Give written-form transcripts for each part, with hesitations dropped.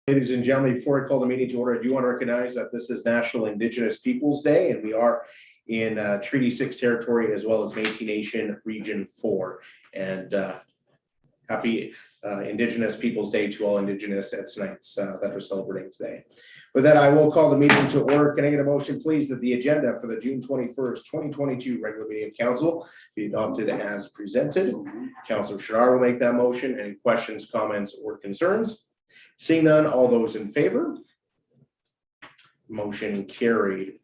Ladies and gentlemen, before I call the meeting to order, I do want to recognize that this is National Indigenous Peoples Day, and we are in Treaty 6 territory as well as Métis Nation Region 4. And happy Indigenous Peoples Day to all Indigenous Edsonites that are celebrating today. With that, I will call the meeting to order. Can I get a motion, please, that the agenda for the June 21st, 2022 regular meeting of council be adopted as presented? Councillor Shadar will make that motion. Any questions, comments, or concerns? Seeing none, all those in favor? Motion carried.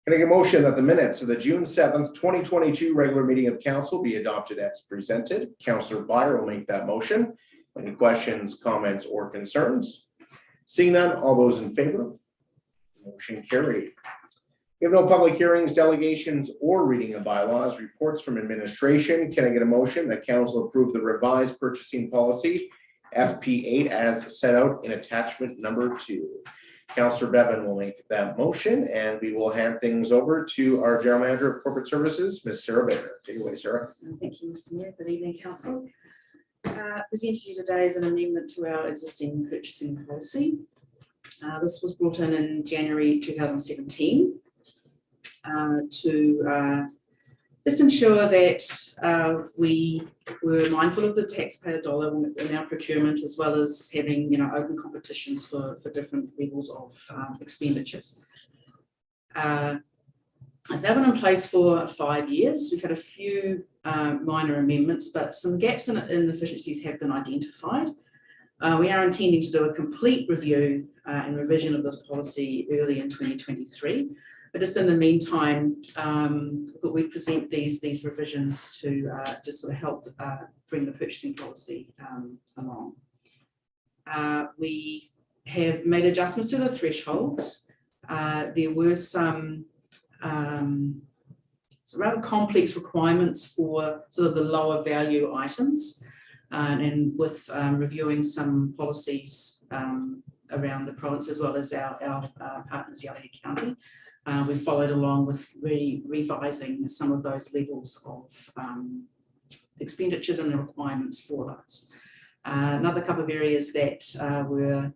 Can I get a motion that the minutes of the June 7th, 2022 regular meeting of council be adopted as presented? Councillor Byer will make that motion. Any questions, comments, or concerns? Seeing none, all those in favor? Motion carried. We have no public hearings, delegations, or reading of bylaws, reports from administration. Can I get a motion that council approve the revised purchasing policy FP8 as set out in attachment number 2? Councillor Bevan will make that motion, and we will hand things over to our General Manager of Corporate Services, Ms. Sarah Baker. Take it away, Sarah. Thank you, Mr. Mayor. Good evening, Council. Presented to you today is an amendment to our existing purchasing policy. This was brought in January 2017 to just ensure that we were mindful of the taxpayer dollar in our procurement, as well as having open competitions for different levels of expenditures. It's now been in place for 5 years. We've had a few minor amendments, but some gaps in efficiencies have been identified. We are intending to do a complete review and revision of this policy early in 2023. But just in the meantime, we present these revisions to just sort of help bring the purchasing policy along. We have made adjustments to the thresholds. There were some rather complex requirements for sort of the lower value items, and with reviewing some policies around the province as well as our partners, Yellowhead County. We followed along with really revising some of those levels of expenditures and the requirements for those. Another couple of areas that were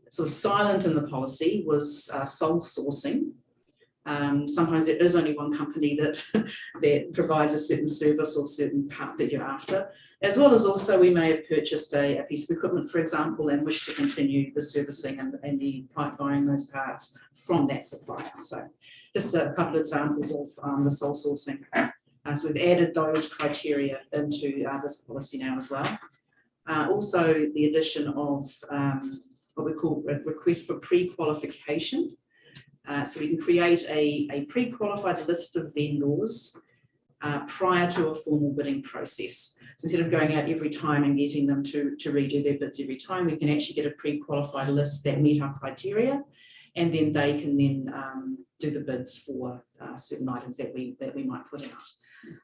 sort of silent in the policy was sole sourcing. Sometimes there is only one company that provides a certain service or certain part that you're after, as well as also we may have purchased a piece of equipment, for example, and wish to continue the servicing and the buying those parts from that supplier. So just a couple of examples of the sole sourcing. So we've added those criteria into this policy now as well. Also the addition of what we call a request for pre-qualification. So we can create a pre-qualified list of vendors prior to a formal bidding process. So instead of going out every time and getting them to redo their bids every time, we can actually get a pre-qualified list that meet our criteria, and then they can then do the bids for certain items that we might put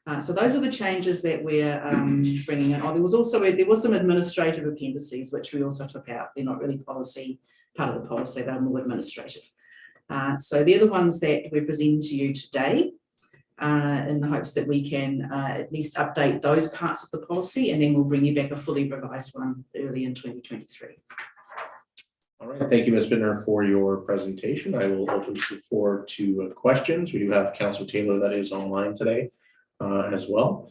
out. So those are the changes that we're bringing in. There was some administrative appendices which we also took out. They're not really part of the policy, they're more administrative. So they're the ones that we're presenting to you today, in the hopes that we can at least update those parts of the policy, and then we'll bring you back a fully revised one early in 2023. All right, thank you, Ms. Bittner, for your presentation. I will open the floor to questions. We do have Councillor Taylor that is online today as well.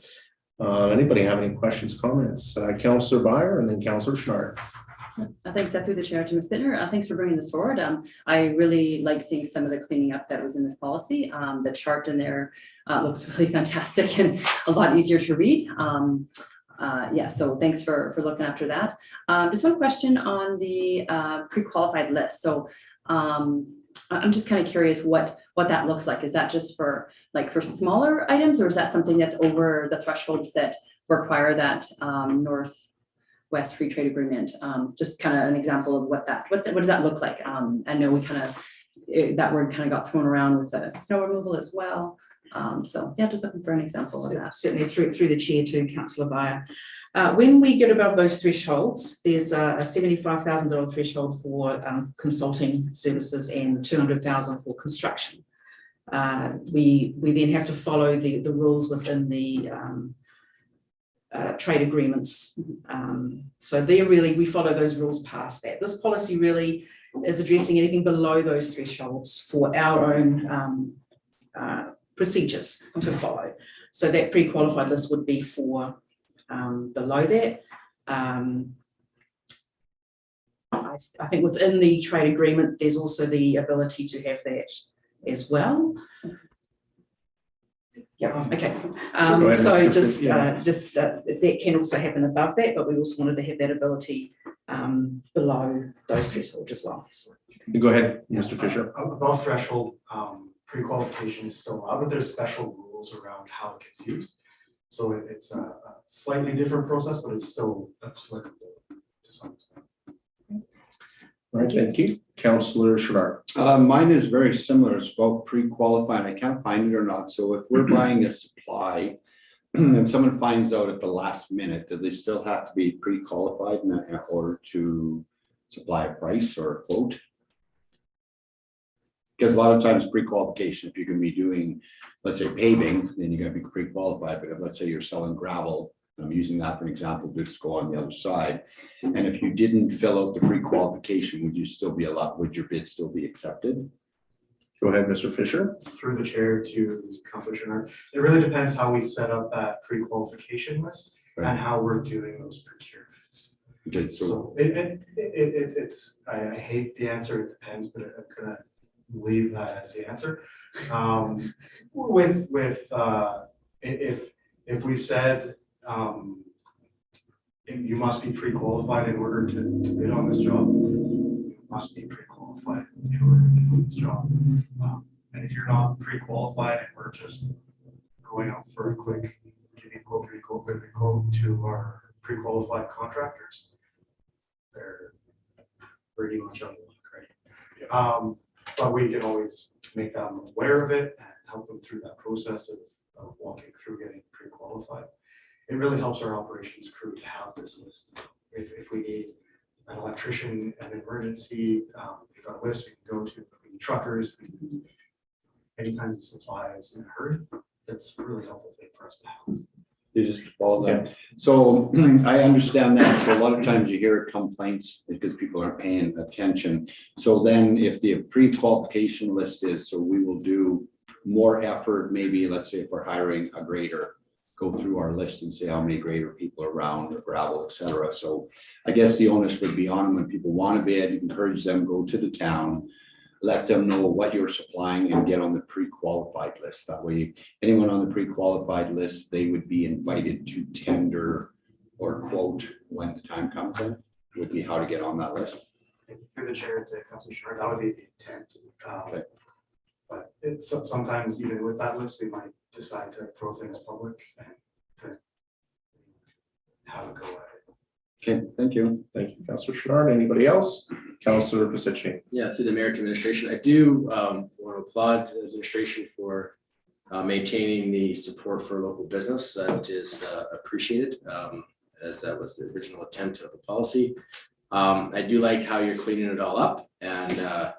Anybody have any questions, comments? Councillor Byer and then Councillor Schnarr. Thanks, through the chair to Ms. Bittner. Thanks for bringing this forward. I really like seeing some of the cleaning up that was in this policy. The chart in there looks really fantastic and a lot easier to read. Yeah, so thanks for looking after that. Just one question on the pre-qualified list. So I'm just kind of curious what that looks like. Is that just for smaller items, or is that something that's over the thresholds that require that Northwest Free Trade Agreement? Just kind of an example of what does that look like? I know we that word kind of got thrown around with snow removal as well. So yeah, just looking for an example of that. Certainly through the chair to Councillor Byer. When we get above those thresholds, there's a $75,000 threshold for consulting services and $200,000 for construction. We then have to follow the rules within the trade agreements. So they're really, we follow those rules past that. This policy really is addressing anything below those thresholds for our own procedures to follow. So that pre-qualified list would be for below that. I think within the trade agreement, there's also the ability to have that as well. Yeah, okay. So just that can also happen above that, but we also wanted to have that ability below those thresholds as well. Go ahead, Mr. Fisher. Above threshold, pre-qualification is still allowed, but there's special rules around how it gets used. So it's a slightly different process, but it's still applicable to some extent. All right, thank you. Councillor Sherrard. Mine is very similar. It's about pre-qualifying. I can't find it or not. So if we're buying a supply and someone finds out at the last minute, do they still have to be pre-qualified in order to supply a price or a quote? Because a lot of times pre-qualification, if you're going to be doing, let's say, paving, then you're going to be pre-qualified. But if, let's say, you're selling gravel, I'm using that for an example, just go on the other side. And if you didn't fill out the pre-qualification, would you still be allowed, would your bid still be accepted? Go ahead, Mr. Fisher. Through the chair to Councillor Sherrard, it really depends how we set up that pre-qualification list and how we're doing those procurements. Okay, So it's, I hate the answer, it depends, but I'm gonna leave that as the answer. If we said, you must be pre-qualified in order to bid on this job, you must be pre-qualified in order to bid on this job. And if you're not pre-qualified and we're just going out for a quick, giving a quote to our pre-qualified contractors, they're pretty much on the hook, right? But we can always make them aware of it and help them through that process of walking through getting pre-qualified. It really helps our operations crew to have this list. If we need an electrician, an emergency, we've got a list we can go to. If we need truckers, we need any kinds of supplies in a hurry. That's a really helpful thing for us to have. You just follow that. So I understand that. So a lot of times you hear complaints because people aren't paying attention. So then if the pre-qualification list is, so we will do more effort, maybe let's say if we're hiring a grader, go through our list and say how many grader people are around or gravel, etc. So I guess the onus would be on when people want to bid, encourage them, go to the town, let them know what you're supplying and get on the pre-qualified list. That way, anyone on the pre-qualified list, they would be invited to tender or quote when the time comes in, would be how to get on that list. Through the chair to Councillor Sherrard, that would be the intent. Okay. But it's sometimes even with that list, we might decide to throw things public and to have a go at it. Okay, thank you. Thank you, Councillor Sherrard. Anybody else? Councillor Pisichny. Yeah, through the mayor to administration, I do want to applaud the administration for maintaining the support for local business. That is appreciated, as that was the original intent of the policy. I do like how you're cleaning it all up and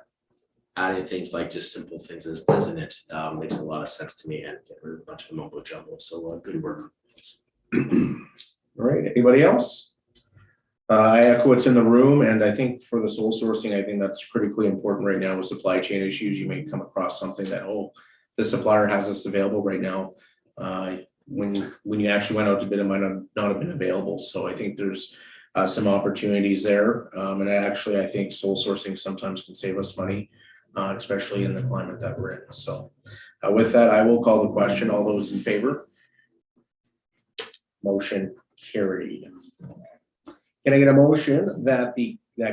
adding things like just simple things as in it makes a lot of sense to me, and get rid of a bunch of the mumbo jumbo. So good work. All right, anybody else? I echo what's in the room, and I think for the sole sourcing, I think that's critically important right now with supply chain issues. You may come across something that, oh, the supplier has this available right now. When you actually went out to bid, it might not have been available. So I think there's some opportunities there. And I think sole sourcing sometimes can save us money, especially in the climate that we're in. So with that, I will call the question. All those in favor? Motion carried. Can I get a motion that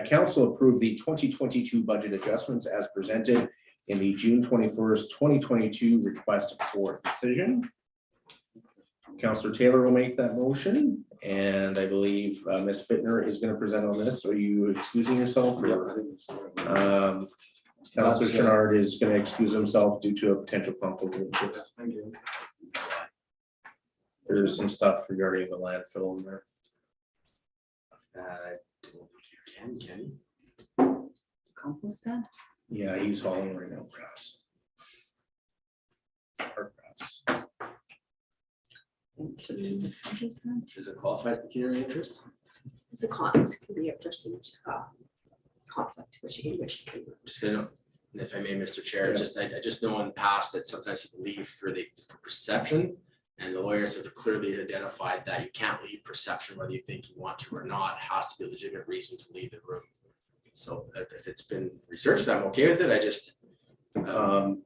council approve the 2022 budget adjustments as presented in the June 21st, 2022 request for decision? Councillor Taylor will make that motion, and I believe Ms. Bittner is going to present on this. Are you excusing yourself? Councillor Sherrard is going to excuse himself due to a potential conflict of interest. Thank you. There's some stuff regarding the landfill in there. Kenny. Compost bed? Yeah, he's hauling right now, grass. Hard grass. Is it qualified pecuniary interest? It's a conflict, can be a perceived conflict, which you can. Just gonna, if I may, Mr. Chair, I just know in the past that sometimes people leave for perception. And the lawyers have clearly identified that you can't leave perception, whether you think you want to or not, it has to be a legitimate reason to leave the room. So if it's been researched, I'm okay with it. I just.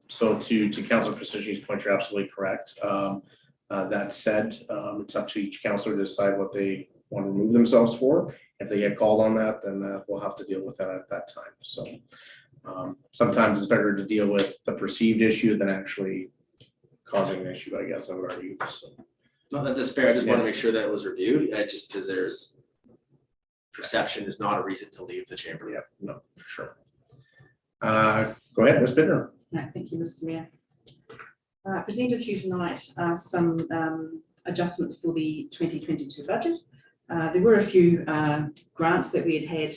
So to Councilor Precision's point, you're absolutely correct. That said, it's up to each councillor to decide what they want to remove themselves for. If they get called on that, then we'll have to deal with that at that time. So sometimes it's better to deal with the perceived issue than actually causing an issue, I guess I would argue. So. Not that that's fair. I just want to make sure that it was reviewed. Just because there's perception is not a reason to leave the chamber. Yeah, no, for sure. Go ahead, Ms. Bittner. No, thank you, Mr. Mayor. Presented to you tonight are some adjustments for the 2022 budget. There were a few grants that we had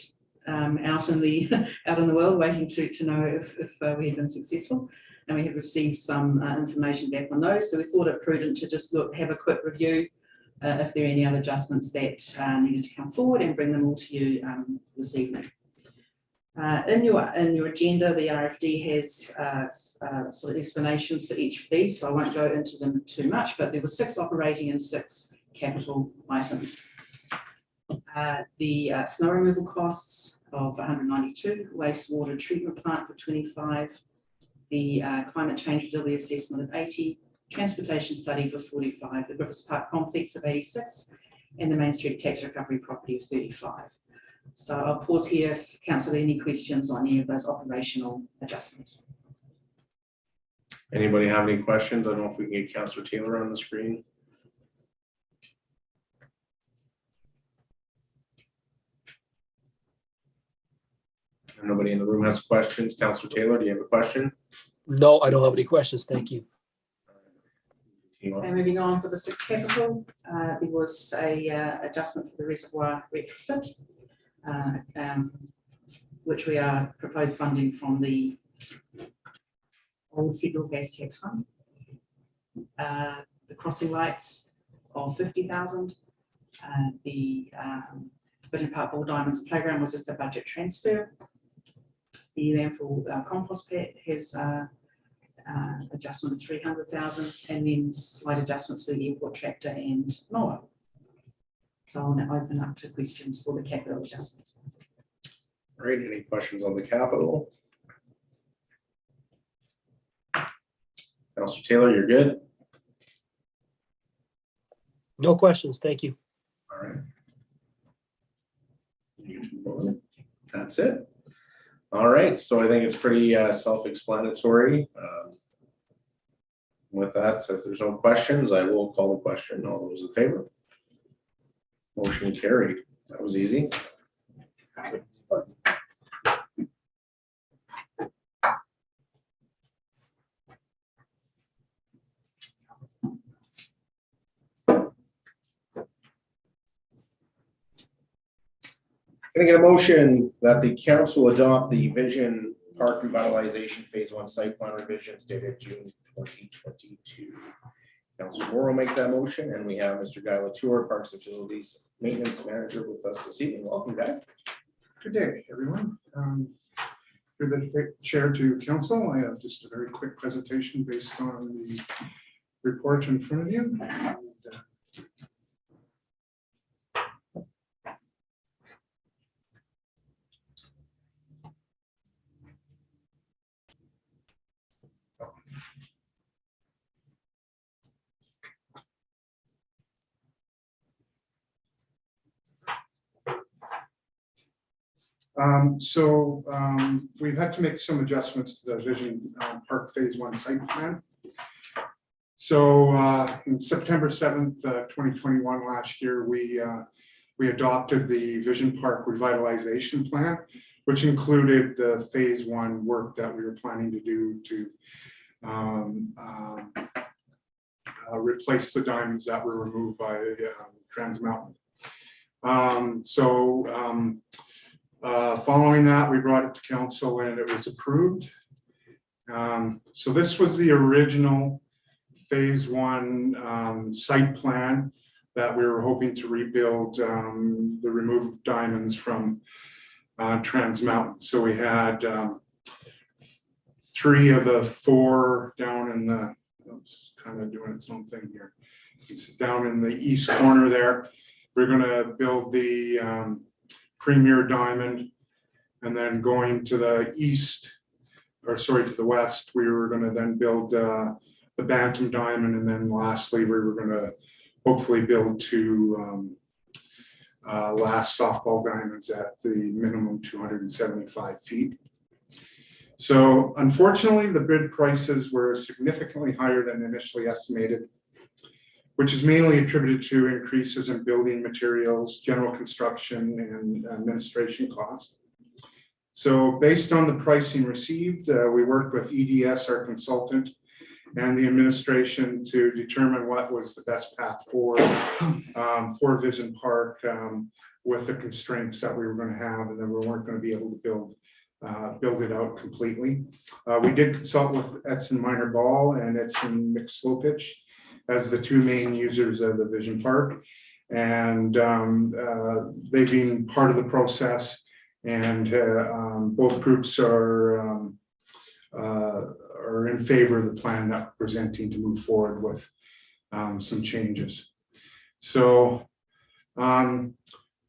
out in the world waiting to know if we had been successful, and we have received some information back on those. So we thought it prudent to just have a quick review if there are any other adjustments that needed to come forward and bring them all to you this evening. In your agenda, the RFD has sort of explanations for each of these, so I won't go into them too much, but there were 6 operating and 6 capital items. The snow removal costs of 192, wastewater treatment plant for 25, the climate change resilience assessment of 80, transportation study for 45, the Griffiths Park complex of 86, and the Main Street tax recovery property of 35. So I'll pause here if council have any questions on any of those operational adjustments. Anybody have any questions? I don't know if we can get Councillor Taylor on the screen. Nobody in the room has questions. Councillor Taylor, do you have a question? No, I don't have any questions. Thank you. Okay, moving on for the 6 capital, there was a adjustment for the reservoir retrofit, which we are proposed funding from the old federal gas tax fund. The crossing lights of 50,000. The Vision Park Ball Diamonds Playground was just a budget transfer. The landfill compost pit has adjustment of 300,000, and then slight adjustments for the airport tractor and mower. So I'll now open up to questions for the capital adjustments. All right, any questions on the capital? Councillor Taylor, you're good? No questions. Thank you. All right. That's it. All right, so I think it's pretty self-explanatory. With that, so if there's no questions, I will call the question. All those in favor? Motion carried. That was easy. Can I get a motion that the council adopt the Vision Park Revitalization Phase 1 site plan revisions dated June 2022? Councilor Moore will make that motion, and we have Mr. Guy Latour, Parks and Facilities Maintenance Manager, with us this evening. Welcome, Guy. Good day, everyone. Through the chair to council, I have just a very quick presentation based on the report in front of you. We've had to make some adjustments to the Vision Park Phase 1 site plan. So in September 7th, 2021, last year, we adopted the Vision Park Revitalization Plan, which included the Phase 1 work that we were planning to do to replace the diamonds that were removed by Trans Mountain. Following that, we brought it to council and it was approved. So this was the original phase one site plan that we were hoping to rebuild the removed diamonds from Trans Mountain. So we had 3 of the 4 down in the, it's kind of doing its own thing here. It's down in the east corner there. We're gonna build the Premier Diamond, and then going to the east, or sorry, to the west, we were gonna then build the Bantam Diamond, and then lastly, we were gonna hopefully build 2 last softball diamonds at the minimum 275 feet. So unfortunately, the bid prices were significantly higher than initially estimated, which is mainly attributed to increases in building materials, general construction, and administration costs. So based on the pricing received, we worked with EDS, our consultant, and the administration to determine what was the best path forward for Vision Park with the constraints that we were going to have, and then we weren't going to be able to build it out completely. We did consult with Edson Minor Ball and Edson Mixed Slow Pitch as the 2 main users of the Vision Park, and they've been part of the process, and both groups are in favor of the plan that we're presenting to move forward with some changes. So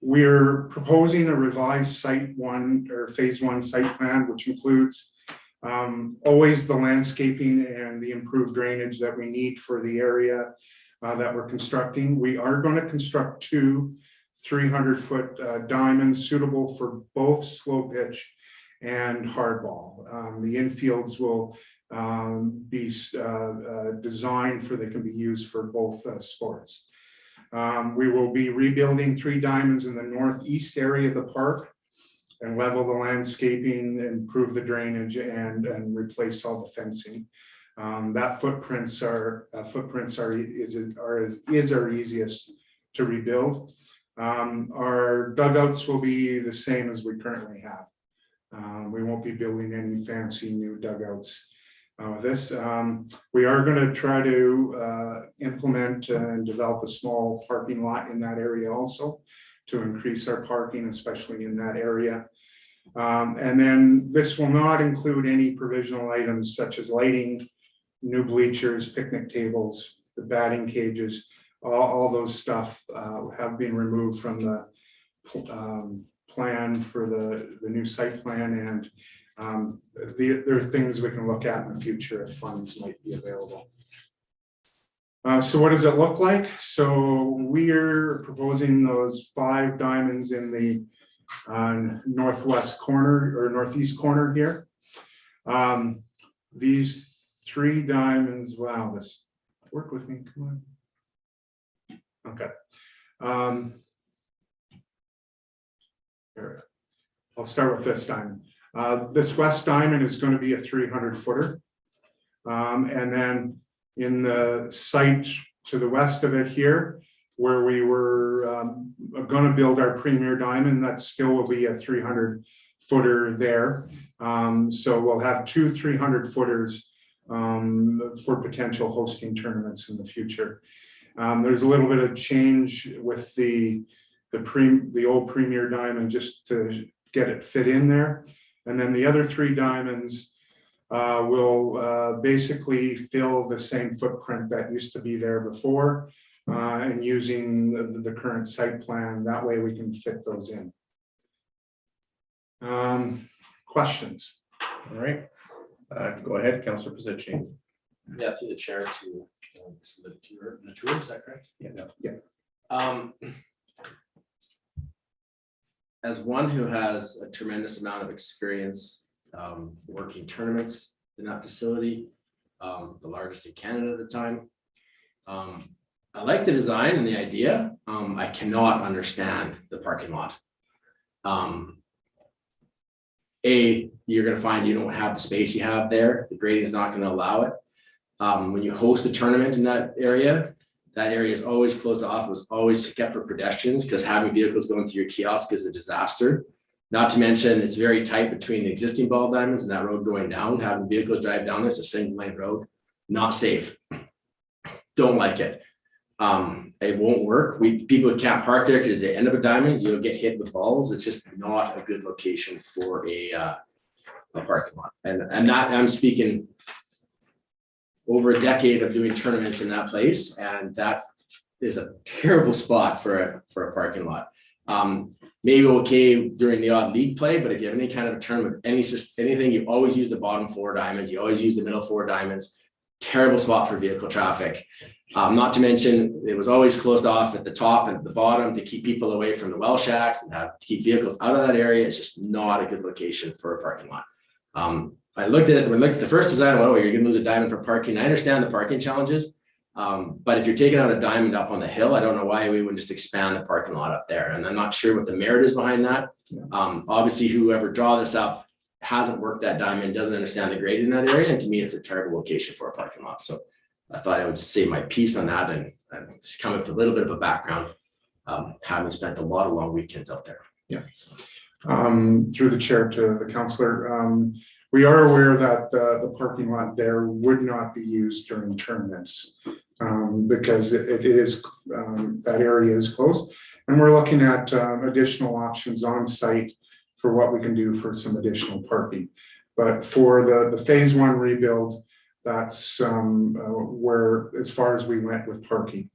we're proposing a revised site 1 or phase 1 site plan, which includes always the landscaping and the improved drainage that we need for the area that we're constructing. We are going to construct 2 300-foot diamonds suitable for both slow pitch and hardball. The infields will be designed for, they can be used for both sports. We will be rebuilding 3 diamonds in the northeast area of the park and level the landscaping, improve the drainage, and replace all the fencing. That footprints are our easiest to rebuild. Our dugouts will be the same as we currently have. We won't be building any fancy new dugouts with this. We are going to try to implement and develop a small parking lot in that area also to increase our parking, especially in that area. And then this will not include any provisional items such as lighting, new bleachers, picnic tables, the batting cages. All those stuff have been removed from the plan for the new site plan, and there are things we can look at in the future if funds might be available. So what does it look like? So we're proposing those 5 diamonds in the northwest corner or northeast corner here. These 3 diamonds, wow, this work with me, come on. Okay. Here, I'll start with this diamond. This west diamond is going to be a 300-footer. And then in the site to the west of it here, where we were going to build our Premier Diamond, that still will be a 300-footer there. So we'll have 2 300-footers for potential hosting tournaments in the future. There's a little bit of change with the old Premier Diamond just to get it fit in there. And then the other 3 diamonds will basically fill the same footprint that used to be there before, and using the current site plan. That way we can fit those in. Questions? All right. Go ahead, Councillor Pizzuti. Yeah, through the chair to the tour, is that correct? Yeah. As one who has a tremendous amount of experience working tournaments in that facility, the largest in Canada at the time, I like the design and the idea. I cannot understand the parking lot. You're going to find you don't have the space you have there. The grading is not going to allow it. When you host a tournament in that area is always closed off. It was always kept for pedestrians because having vehicles going through your kiosk is a disaster. Not to mention it's very tight between the existing ball diamonds and that road going down. Having vehicles drive down there, it's a single lane road, not safe. don't like it. It won't work. People can't park there because at the end of a diamond, you'll get hit with balls. It's just not a good location for a parking lot. And that I'm speaking over a decade of doing tournaments in that place, and that is a terrible spot for a parking lot. Maybe okay during the odd league play, but if you have any kind of a tournament, anything, you always use the bottom 4 diamonds, you always use the middle 4 diamonds. Terrible spot for vehicle traffic. Not to mention, it was always closed off at the top and at the bottom to keep people away from the well shacks and to keep vehicles out of that area. It's just not a good location for a parking lot. I looked at it, when I looked at the first design, well, you're gonna lose a diamond for parking. I understand the parking challenges. But if you're taking out a diamond up on the hill, I don't know why we wouldn't just expand the parking lot up there. And I'm not sure what the merit is behind that. Obviously, whoever draw this up hasn't worked that diamond, doesn't understand the grade in that area. And to me, it's a terrible location for a parking lot. So I thought I would say my piece on that and just come with a little bit of a background, having spent a lot of long weekends out there. Yeah. Through the chair to the councillor, we are aware that the parking lot there would not be used during tournaments because it is, that area is closed. And we're looking at additional options on site for what we can do for some additional parking. But for the phase 1 rebuild, that's where, as far as we went with parking.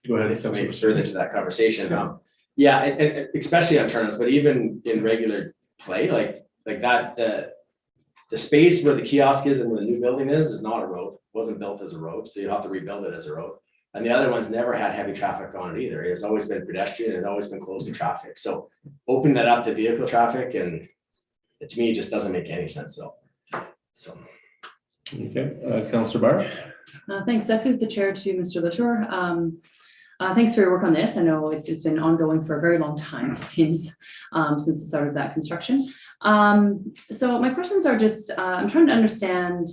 Go ahead. If I may further to that conversation. Yeah, and especially on tournaments, but even in regular play, like that, the space where the kiosk is and where the new building is not a road, wasn't built as a road, so you have to rebuild it as a road. And the other ones never had heavy traffic on it either. It's always been pedestrian, it's always been closed to traffic. So open that up to vehicle traffic, and to me, it just doesn't make any sense at all. So. Okay, Councillor Barr. Thanks. I through the chair to Mr. Latour. Thanks for your work on this. I know it's been ongoing for a very long time, it seems, since the start of that construction. So my questions are just, I'm trying to understand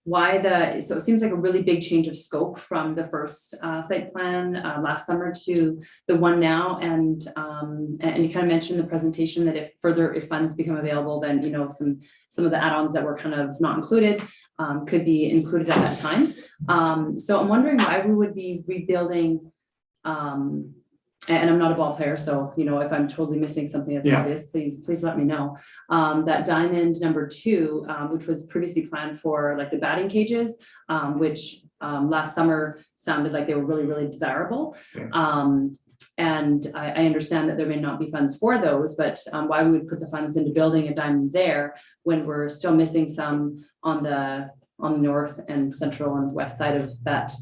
why so it seems like a really big change of scope from the first site plan last summer to the one now. And you kind of mentioned in the presentation that if funds become available, then, you know, some of the add-ons that were kind of not included could be included at that time. So I'm wondering why we would be rebuilding, and I'm not a ball player, so, you know, if I'm totally missing something that's obvious, please let me know. That diamond number 2, which was previously planned for like the batting cages, which last summer sounded like they were really, really desirable. And I understand that there may not be funds for those, but why we would put the funds into building a diamond there when we're still missing some on the north and central and west side of that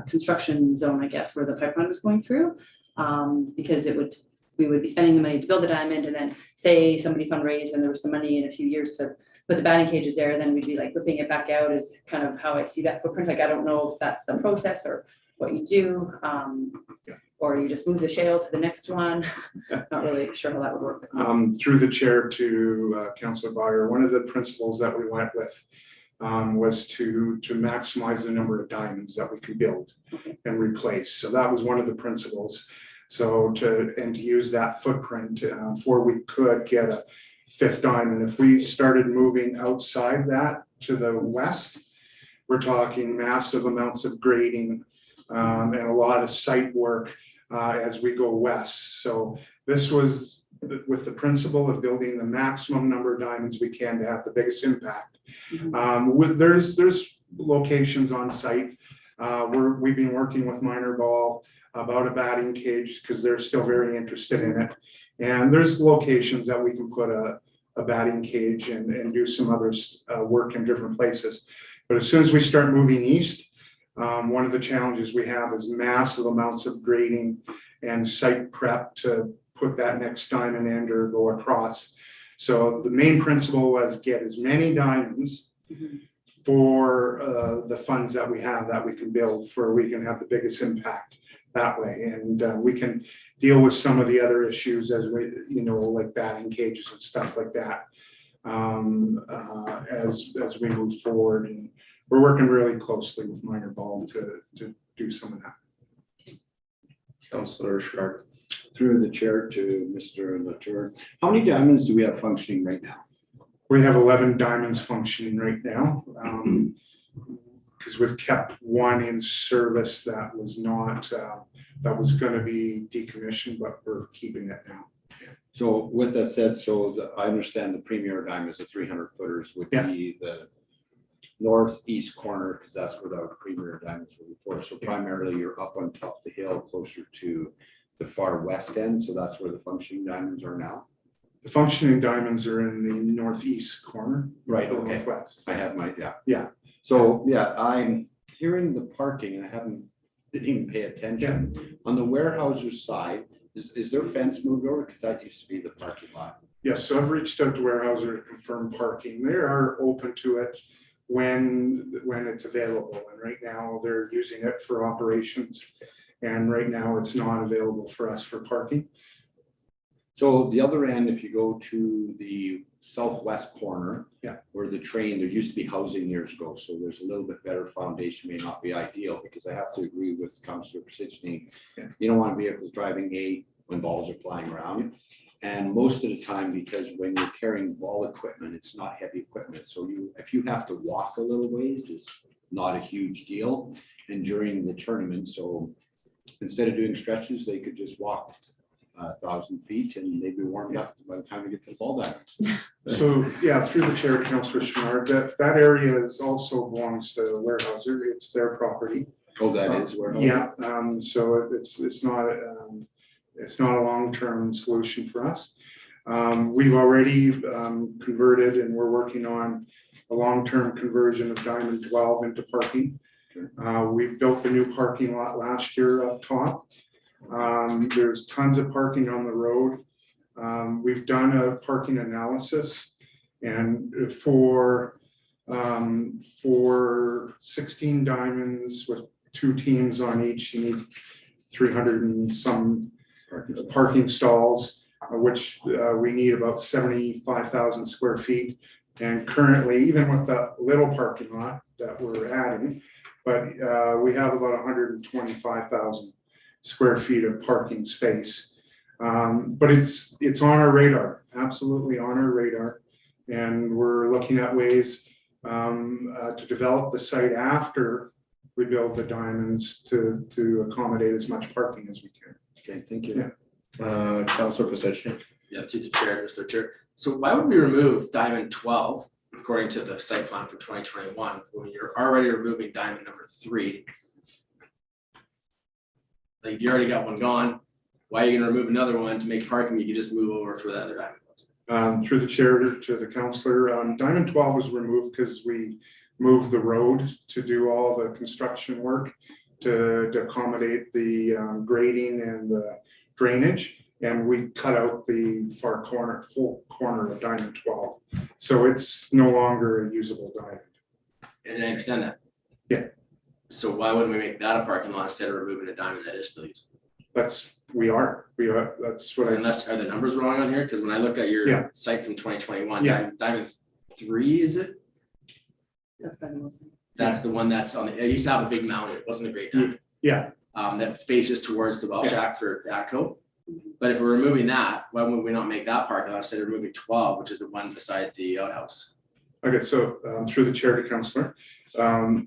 construction zone, I guess, where the pipeline was going through, because we would be spending the money to build the diamond, and then say somebody fundraised and there was some money in a few years to put the batting cages there, then we'd be like whipping it back out is kind of how I see that footprint. Like, I don't know if that's the process or what you do, or you just move the shale to the next one. Not really sure how that would work. Through the chair to Councillor Byer, one of the principles that we went with was to maximize the number of diamonds that we can build and replace. So that was one of the principles. So to use that footprint for we could get a 5th diamond. If we started moving outside that to the west, we're talking massive amounts of grading and a lot of site work as we go west. So this was with the principle of building the maximum number of diamonds we can to have the biggest impact. There's locations on site. We've been working with Minor Ball about a batting cage because they're still very interested in it. And there's locations that we can put a batting cage and do some other work in different places. But as soon as we start moving east, one of the challenges we have is massive amounts of grading and site prep to put that next diamond in or go across. So the main principle was get as many diamonds for the funds that we have that we can build for, we can have the biggest impact that way. And we can deal with some of the other issues as we, you know, like batting cages and stuff like that as we move forward. And we're working really closely with Minor Ball to do some of that. Councillor Sharp. Through the chair to Mr. Latour. How many diamonds do we have functioning right now? We have 11 diamonds functioning right now. Because we've kept one in service that was not, that was going to be decommissioned, but we're keeping it now. So with that said, I understand the premier diamond is the 300 footers would Yeah. be the northeast corner, because that's where the premier diamonds were before. So Yeah. primarily you're up on top of the hill closer to the far west end. So that's where the functioning diamonds are now. The functioning diamonds are in the northeast corner. Right, or okay. Northwest. I have my, yeah. Yeah. So, yeah, I'm hearing the parking and I didn't even pay attention. On the Warehouser side, is their fence moved over? Because that used to be the parking lot. Yes, so I've reached out to Warehouser to confirm parking. They are open to it when it's available. And right now they're using it for operations. And right now it's not available for us for parking. So the other end, if you go to the southwest corner, yeah, where the train, there used to be housing years ago, so there's a little bit better foundation, may not be ideal, because I have to agree with Councillor Psichny. Yeah. You don't want vehicles driving when balls are flying around. And most of the time, because when you're carrying ball equipment, it's not heavy equipment. So if you have to walk a little ways, it's not a huge deal. And during the tournament, so instead of doing stretches, they could just walk 1,000 feet and they'd be warmed up by the time we get to the ball diamonds. So, yeah, through the chair, Councillor Chouinard, that area is also belongs to Warehouser. It's their property. Oh, that is where. Yeah, so it's not a long-term solution for us. We've already converted and we're working on a long-term conversion of Diamond 12 into parking. We built the new parking lot last year up top. There's tons of parking on the road. We've done a parking analysis, and for 16 diamonds with 2 teams on each, you need 300 and some parking stalls, which we need about 75,000 square feet. And currently, even with that little parking lot that we're adding, but we have about 125,000 square feet of parking space. But it's on our radar, absolutely on our radar. And we're looking at ways to develop the site after we build the diamonds to accommodate as much parking as we can. Okay, thank you. Yeah. Councillor Psichny. Yeah, through the chair, Mr. Chair. So why would we remove diamond 12 according to the site plan for 2021 when you're already removing diamond number 3? Like you already got one gone. Why are you gonna remove another one to make parking? You could just move over for the other diamond ones. Through the chair to the councillor, Diamond 12 was removed because we moved the road to do all the construction work to accommodate the grading and the drainage. And we cut out the full corner of Diamond 12. So it's no longer a usable diamond. And I understand that. Yeah. So why wouldn't we make that a parking lot instead of removing a diamond that is still usable? That's what I. Unless, are the numbers wrong on here? Because when I look at your Yeah. site from 2021, Yeah. diamond 3, is it? That's better than listening. That's the one that's on, it used to have a big mound. It wasn't a great diamond. Yeah, That faces towards the well Yeah. shack for ATCO. But if we're removing that, why would we not make that parking lot instead of removing 12, which is the one beside the outhouse? okay, so through the chair to councillor.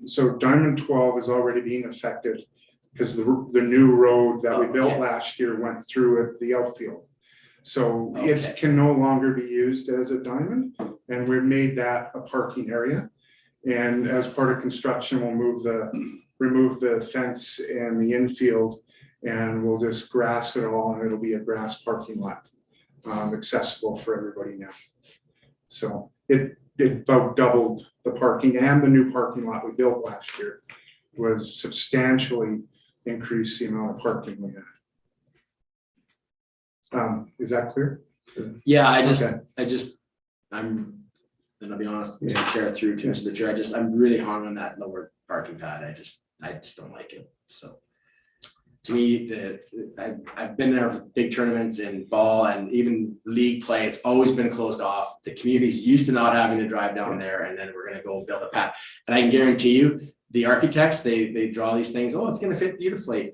So Diamond 12 is already being affected because the new road that we Oh, built okay. last year went through the outfield. So it Okay. can no longer be used as a diamond, and we've made that a parking area. And as part of construction, we'll remove the fence and the infield, and we'll just grass it all, and it'll be a grass parking lot, accessible for everybody now. So it about doubled the parking, and the new parking lot we built last year was substantially increased the amount of parking we had. Is that clear? Yeah, Okay. and I'll be honest, to the chair through to the chair, I'm really hung on that lower parking pad. I just don't like it. So to me, I've been there for big tournaments and ball and even league play. It's always been closed off. The community's used to not having to drive down there, and then we're gonna go build a pad. And I can guarantee you, the architects, they draw these things. Oh, it's gonna fit beautifully.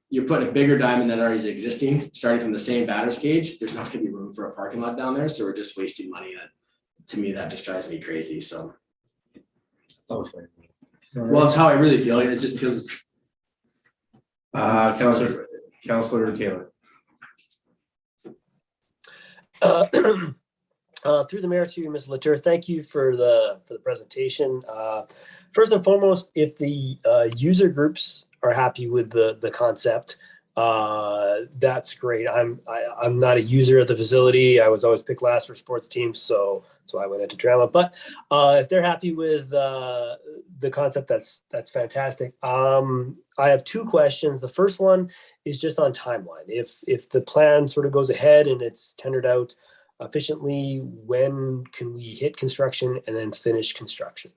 You're putting a bigger diamond that already is existing, starting from the same batter's cage. There's not gonna be room for a parking lot down there, so we're just wasting money to me, that just drives me crazy, so. All right. Well, it's how I really feel, it's just because. Counselor Taylor. Through the mayor to Ms. Latour, thank you for the presentation. First and foremost, if the user groups are happy with the concept, that's great. I'm not a user of the facility. I was always picked last for sports teams, so I went into drama. But if they're happy with the concept, that's fantastic. I have two questions. The first one is just on timeline. If the plan sort of goes ahead and it's tendered out efficiently, when can we hit construction and then finish construction?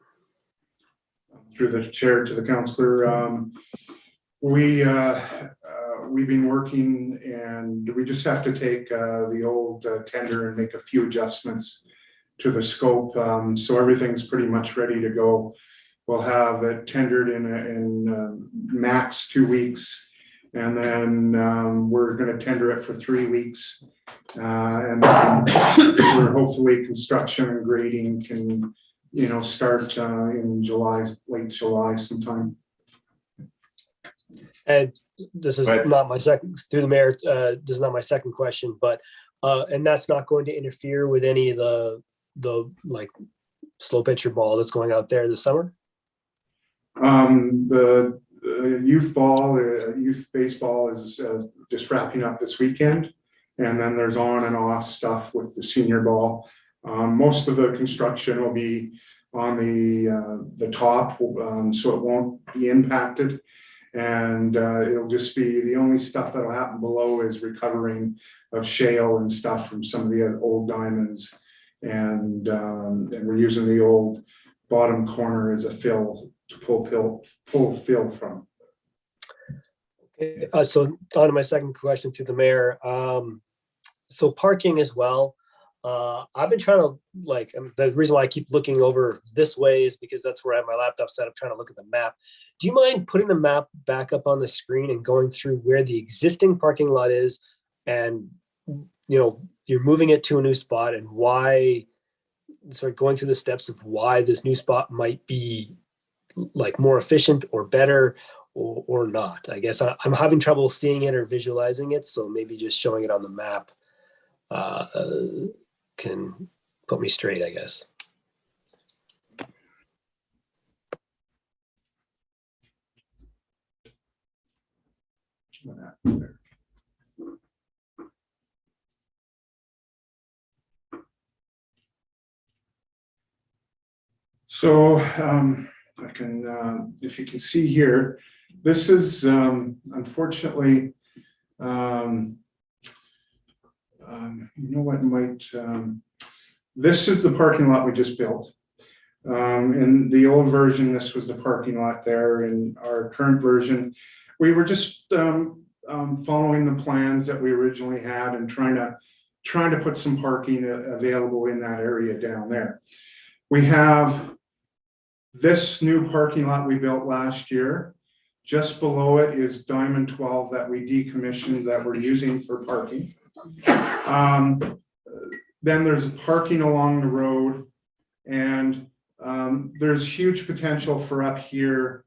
Through the chair to the counselor, we've been working, and we just have to take the old tender and make a few adjustments to the scope. So everything's pretty much ready to go. We'll have it tendered in max 2 weeks, and then we're going to tender it for 3 weeks, and then we're hopefully construction and grading can start in July, late July sometime. And this is Right. not my second, through the mayor, this is not my second question, but, and that's not going to interfere with any of the like slow pitcher ball that's going out there this summer? The youth baseball is just wrapping up this weekend. And then there's on and off stuff with the senior ball. Most of the construction will be on the top, so it won't be impacted. And it'll just be, the only stuff that'll happen below is recovering of shale and stuff from some of the old diamonds. And we're using the old bottom corner as a fill to pull fill from. Okay, so on to my second question to the mayor. So parking as well. I've been trying to the reason why I keep looking over this way is because that's where I have my laptop set up trying to look at the map. Do you mind putting the map back up on the screen and going through where the existing parking lot is, and you're moving it to a new spot, and why, sort of going through the steps of why this new spot might be like more efficient or better or not? I guess I'm having trouble seeing it or visualizing it, so maybe just showing it on the map can put me straight, I guess. So I can, if you can see here, this is unfortunately, this is the parking lot we just built. In the old version, this was the parking lot there. In our current version, we were just following the plans that we originally had and trying to put some parking available in that area down there. We have this new parking lot we built last year. Just below it is Diamond 12 that we decommissioned that we're using for parking. Then there's parking along the road, and there's huge potential for up here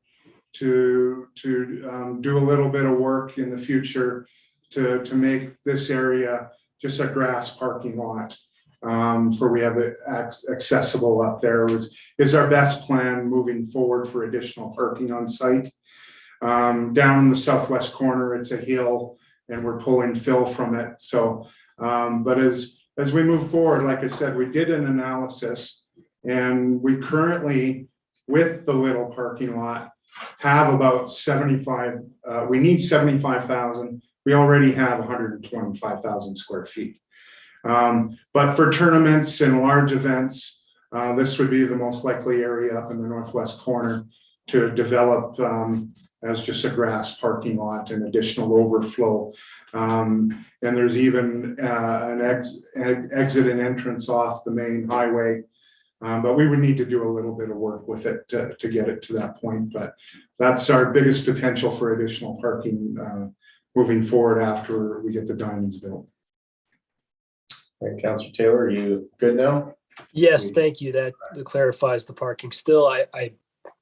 to do a little bit of work in the future to make this area just a grass parking lot. For we have it accessible up there is our best plan moving forward for additional parking on site. Down in the southwest corner, it's a hill, and we're pulling fill from it. So, but as we move forward, like I said, we did an analysis, and we currently, with the little parking lot, have about 75. We need 75,000. We already have 125,000 square feet. But for tournaments and large events, this would be the most likely area up in the northwest corner to develop as just a grass parking lot and additional overflow. And there's even an exit and entrance off the main highway. But we would need to do a little bit of work with it to get it to that point. But that's our biggest potential for additional parking moving forward after we get the diamonds built. All right, Councilor Taylor, are you good now? Yes, thank you. That clarifies the parking. Still, I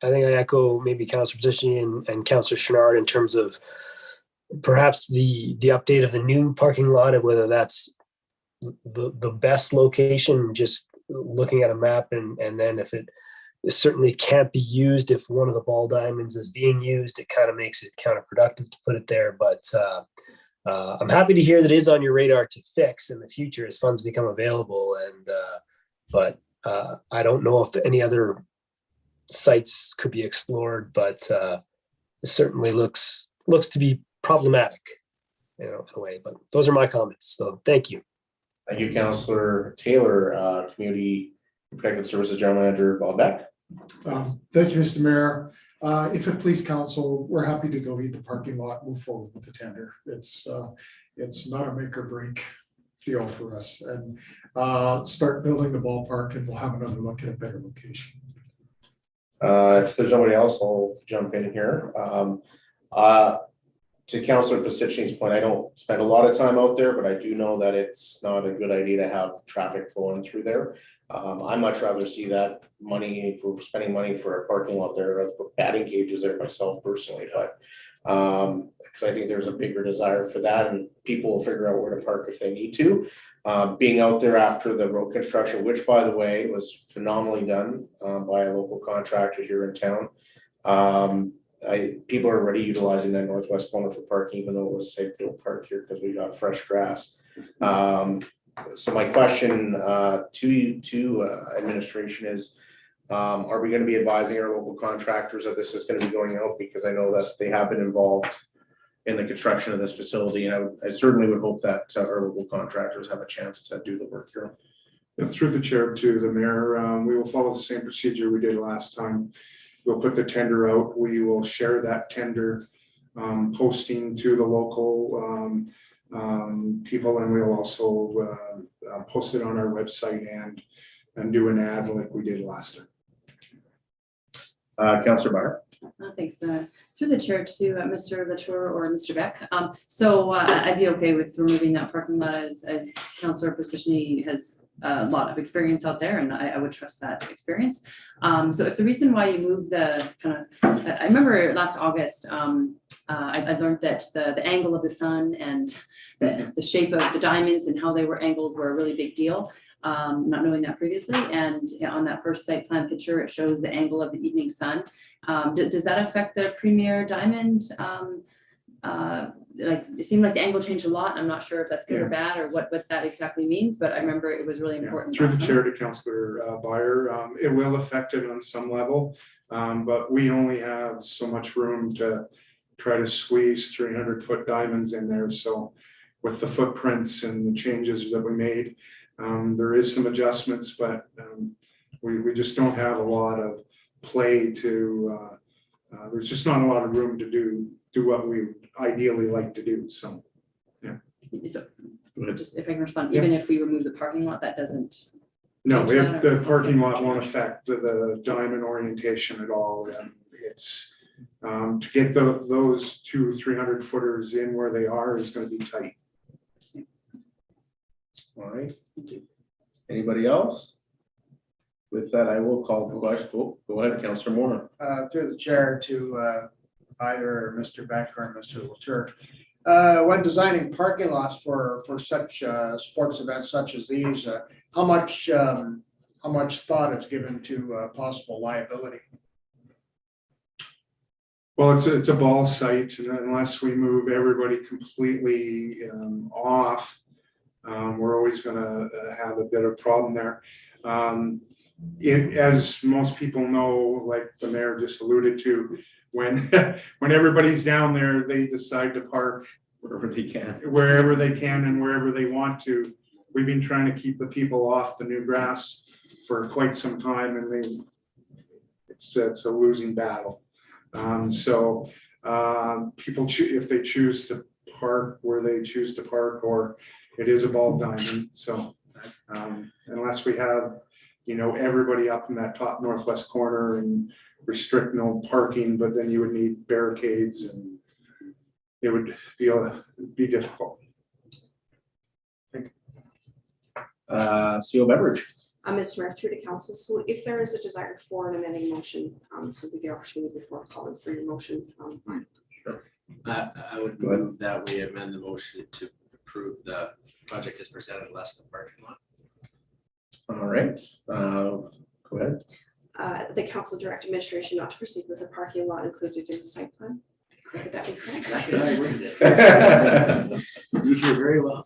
think I echo maybe Councillor Position and Councillor Chenard in terms of perhaps the update of the new parking lot and whether that's the best location, just looking at a map and then if it certainly can't be used, if one of the ball diamonds is being used, it kind of makes it counterproductive to put it there. But I'm happy to hear that it is on your radar to fix in the future as funds become available. And but I don't know if any other sites could be explored, but it certainly looks to be problematic, in a way. But those are my comments. So thank you. Thank you, Councillor Taylor. Community Protective Services General Manager Bob Beck. Thank you, Mr. Mayor. If it please council, we're happy to go heat the parking lot, move forward with the tender. It's not a make or break deal for us, and start building the ballpark and we'll have another look at a better location. If there's nobody else, I'll jump in here. To Councillor Pasicni's point, I don't spend a lot of time out there, but I do know that it's not a good idea to have traffic flowing through there. I much rather see that money, if we're spending money for a parking lot there, rather put batting cages there myself personally, but because I think there's a bigger desire for that and people will figure out where to park if they need to. Being out there after the road construction, which by the way was phenomenally done by a local contractor here in town. People are already utilizing that northwest corner for parking, even though it was safe to park here because we got fresh grass. So my question to administration is, are we going to be advising our local contractors that this is going to be going out? Because I know that they have been involved in the construction of this facility, and I certainly would hope that our local contractors have a chance to do the work here. Through the chair to the mayor, we will follow the same procedure we did last time. We'll put the tender out. We will share that tender posting to the local people, and we'll also post it on our website and do an ad like we did last time. Councillor Byer. Thanks. Through the chair to Mr. Latour or Mr. Beck. So I'd be okay with removing that parking lot as Councillor Pasicni has a lot of experience out there, and I would trust that experience. So if the reason why you moved the kind of, I remember last August, I learned that the angle of the sun and the shape of the diamonds and how they were angled were a really big deal. Not knowing that previously, and on that first site plan picture, it shows the angle of the evening sun. Does that affect the premier diamond? Like it seemed like the angle changed a lot. I'm not sure if that's good or bad or what that exactly means, but I remember it was really important. Through the chair to Councillor Byer, it will affect it on some level, but we only have so much room to try to squeeze 300-foot diamonds in there. So with the footprints and the changes that we made, there is some adjustments, but we just don't have a lot of play to, there's just not a lot of room to do what we ideally like to do, so, yeah. So just if I can respond, even if we remove the parking lot, that doesn't. No, the parking lot won't affect the diamond orientation at all. It's, to get those 200-300 footers in where they are is going to be tight. All right. Anybody else? With that, I will call the question. Oh, go ahead, Councillor Moore. Through the chair to either Mr. Beck or Mr. Latour. When designing parking lots for such sports events such as these, how much thought is given to possible liability? Well, it's a ball site, and unless we move everybody completely off, we're always going to have a bit of problem there. As most people know, like the mayor just alluded to, when everybody's down there, they decide to park Wherever they can. Wherever they can and wherever they want to. We've been trying to keep the people off the new grass for quite some time, and it's a losing battle. So people if they choose to park where they choose to park, or it is a ball diamond. So unless we have, everybody up in that top northwest corner and restrict no parking, but then you would need barricades and it would be difficult. CO Beverage. Mr. Mayor, through the council, so if there is a desire for an amending motion, so we get opportunity before calling for your motion. I would move that we amend the motion to approve the project as presented less the parking lot. All right, go ahead. The council direct administration not to proceed with the parking lot included in the site plan. Would that be correct? Exactly how I worded it. You hear very well.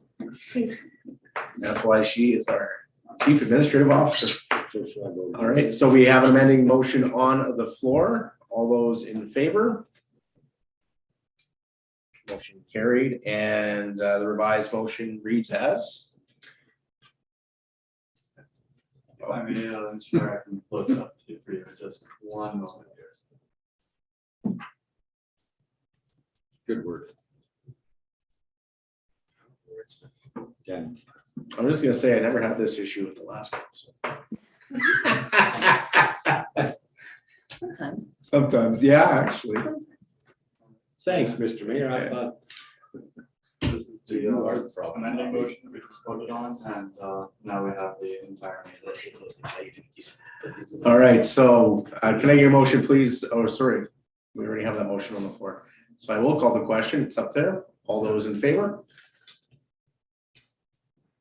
That's why she is our chief administrative officer. All right, so we have an amending motion on the floor. All those in favor? Motion carried, and the revised motion reads as. If I may, ensure I can look up to for you, just one moment here. Good word. Again, I'm just gonna say I never had this issue with the last council. Sometimes. Sometimes, yeah, actually. thanks, Mr. Mayor. I thought This is the you are the problem. amending motion that we just voted on, and now we have the entire. All right, so can I get a motion, please? Oh, sorry, we already have that motion on the floor. So I will call the question. It's up there. All those in favor?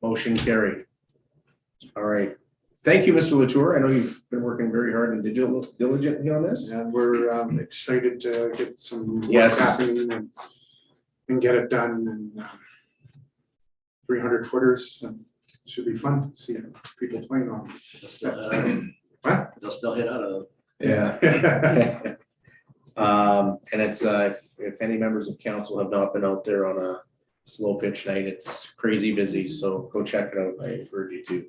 Motion carried. All right. Thank you, Mr. Latour. I know you've been working very hard and diligently on this. And we're excited to get some work Yes. happening and get it done, and 300 footers, and it should be fun to see people playing on. What? They'll still hit out of them. Yeah. And it's, if any members of council have not been out there on a slow pitch night, it's crazy busy, so go check it out. I encourage you to.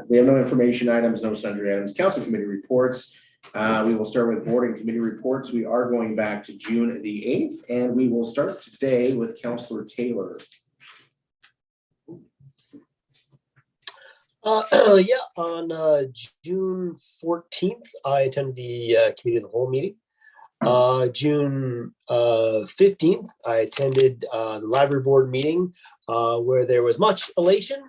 We have no information items, no sundry items, council committee reports. We will start with board and committee reports. We are going back to June the 8th, and we will start today with Councillor Taylor. Yeah, on June 14th, I attended the committee of the whole meeting. June 15th, I attended the library board meeting where there was much elation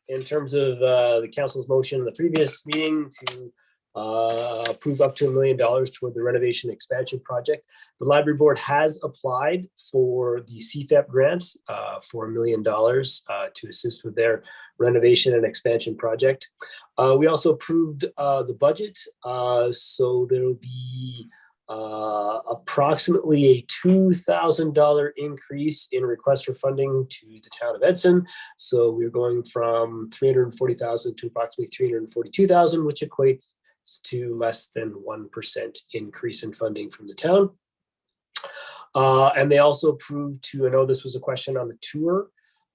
in terms of the council's motion in the previous meeting to approve up to $1 million toward the renovation expansion project. The library board has applied for the CFEP grant for $1 million to assist with their renovation and expansion project. We also approved the budget, so there will be approximately a $2,000 increase in request for funding to the town of Edson. So we're going from $340,000 to approximately $342,000, which equates to less than 1% increase in funding from the town. And they also approved to, I know this was a question on the tour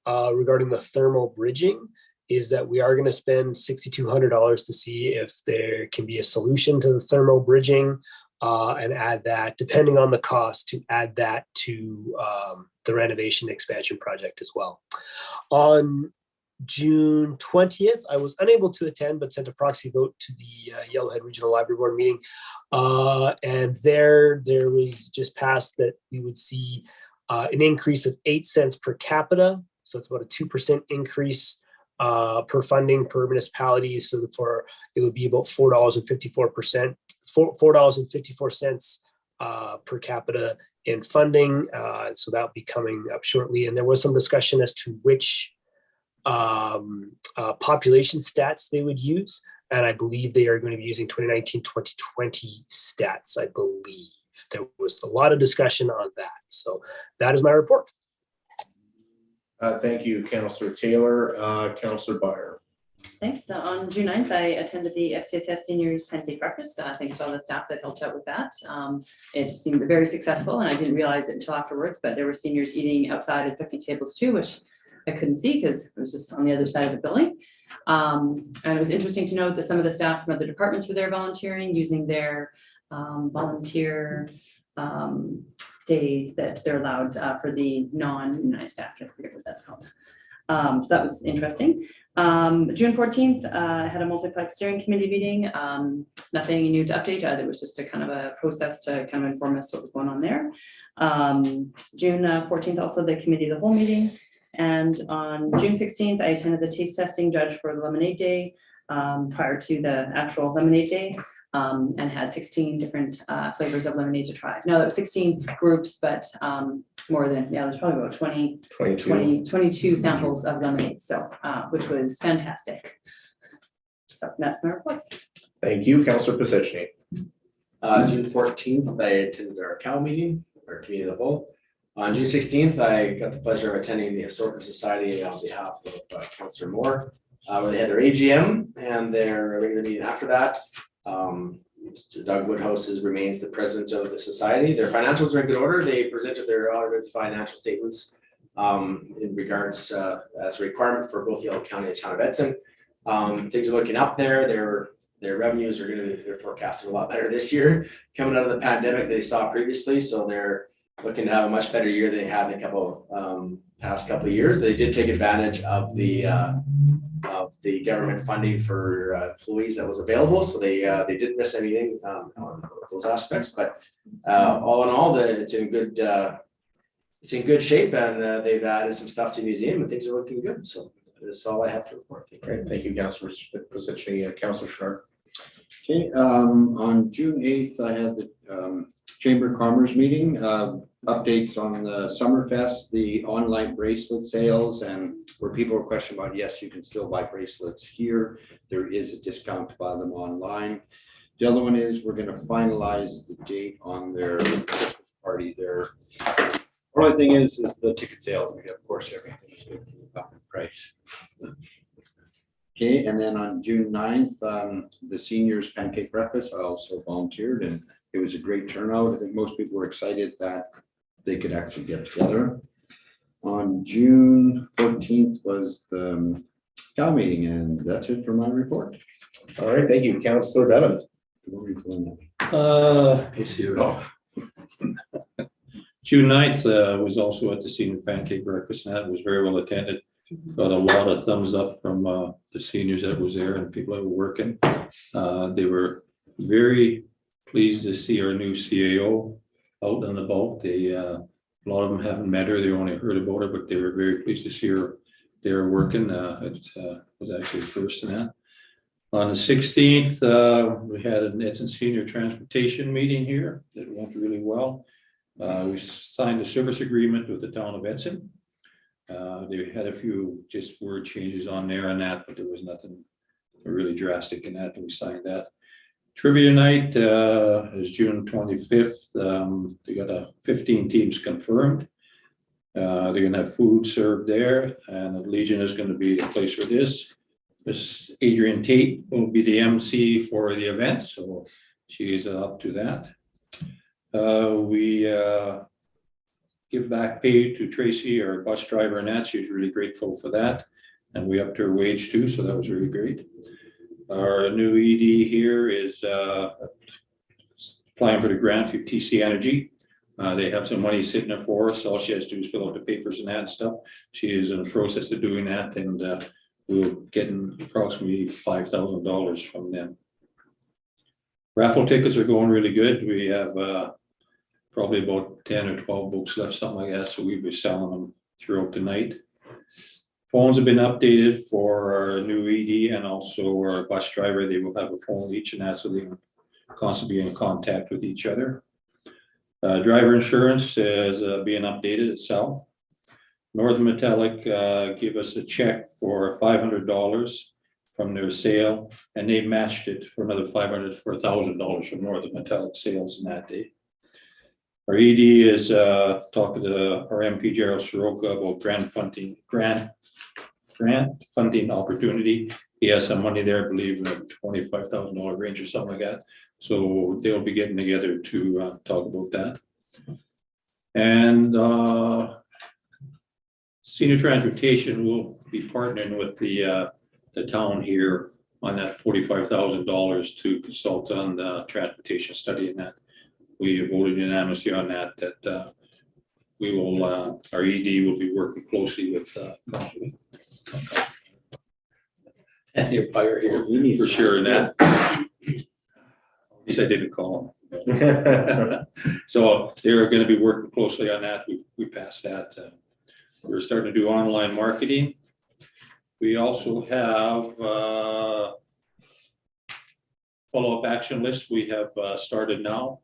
regarding the thermal bridging, is that we are going to spend $6,200 to see if there can be a solution to the thermal bridging and add that, depending on the cost, to add that to the renovation expansion project as well. On June 20th, I was unable to attend, but sent a proxy vote to the Yellowhead Regional Library Board meeting. And there was just passed that we would see an increase of 8 cents per capita. So it's about a 2% increase per funding per municipality. So it would be about $4.54 per capita in funding. So that will be coming up shortly. And there was some discussion as to which population stats they would use. And I believe they are going to be using 2019-2020 stats, I believe. There was a lot of discussion on that. So that is my report. Thank you, Councillor Taylor. Councillor Byer. Thanks. On June 9th, I attended the FCSS Seniors Pancake Breakfast. Thanks to all the staff that helped out with that. It seemed very successful, and I didn't realize it until afterwards, but there were seniors eating outside at picnic tables too, which I couldn't see because it was just on the other side of the building. And it was interesting to note that some of the staff from other departments were there volunteering, using their volunteer days that they're allowed for the non-unionized staff. I forget what that's called. So that was interesting. June 14th, I had a multiplex steering committee meeting. Nothing new to update. There was just a kind of a process to kind of inform us what was going on there. June 14th, also the committee of the whole meeting. And on June 16th, I attended the taste testing judge for the Lemonade Day. prior to the actual lemonade day. And had 16 different flavors of lemonade to try. No, it was 16 groups, but more than, yeah, there's probably about 22 samples of lemonade, so which was fantastic. So that's my report. Thank you, Councillor Pisichny. June 14th, I attended our COW meeting, our committee of the whole. On June 16th, I got the pleasure of attending the Historical Society on behalf of Councillor Moore, where they had their AGM and their regular meeting after that. Mr. Doug Woodhouse remains the president of the society. Their financials are in good order. They presented their audited financial statements in regards as a requirement for both Yellowknife County and the town of Edson. Things are looking up there. Their revenues are going to be, they're forecasting a lot better this year, coming out of the pandemic they saw previously. So they're looking to have a much better year than they had in a past couple of years. They did take advantage of the government funding for employees that was available, so they didn't miss anything on those aspects. But all in all, it's in good shape, and they've added some stuff to the museum, and things are looking good. So that's all I have to report. Great, thank you, Councillor Pisichny. Councillor Schnarr. Okay, on June 8th, I had the Chamber of Commerce meeting, updates on the Summerfest, the online bracelet sales, and where people were questioning about, yes, you can still buy bracelets here. There is a discount to buy them online. The other one is we're going to finalize the date on their Christmas party there. The only thing is the ticket sales. We of course everything is up in price. Okay, and then on June 9th, the seniors pancake breakfast, I also volunteered, and it was a great turnout. I think most people were excited that they could actually get together. On June 14th was the COW meeting, and that's it for my report. All right, thank you, Councillor Devon. Let's see. June 9th was also at the senior pancake breakfast, and that was very well attended. Got a lot of thumbs up from the seniors that was there and people that were working. They were very pleased to see our new CAO out and about. They a lot of them haven't met her, they only heard about her, but they were very pleased to see her there working. It was actually first in that. On the 16th, we had an Edson Senior Transportation meeting here that went really well. We signed a service agreement with the town of Edson. They had a few just word changes on there and that, but there was nothing really drastic in that, and we signed that. Trivia night is June 25th. They got 15 teams confirmed. They're going to have food served there, and the Legion is going to be the place for this. Miss Adrian Tate will be the MC for the event, so she is up to that. We give back pay to Tracy, our bus driver, and that she was really grateful for that, and we upped her wage too, so that was really great. Our new ED here is applying for the grant through TC Energy. They have some money sitting there for us. All she has to do is fill out the papers and that and stuff. She is in the process of doing that, and we'll get approximately $5,000 from them. Raffle tickets are going really good. We have probably about 10 or 12 books left, something like that, so we'll be selling them throughout the night. Phones have been updated for our new ED and also our bus driver. They will have a phone each and that, so they can constantly be in contact with each other. Driver insurance is being updated itself. Northern Metallic gave us a check for $500 from their sale, and they matched it for another $500 for $1,000 from Northern Metallic sales in that day. Our ED is talking to our MP Gerald Soroka about grant funding opportunity. He has some money there, I believe in a $25,000 range or something like that. So they'll be getting together to talk about that. And senior transportation will be partnering with the town here on that $45,000 to consult on the transportation study, and that we voted unanimously on that we will, our ED will be working closely with and the fire here for sure in that. At least I didn't call them. So they're going to be working closely on that. We passed that. We're starting to do online marketing. We also have follow-up action list we have started now.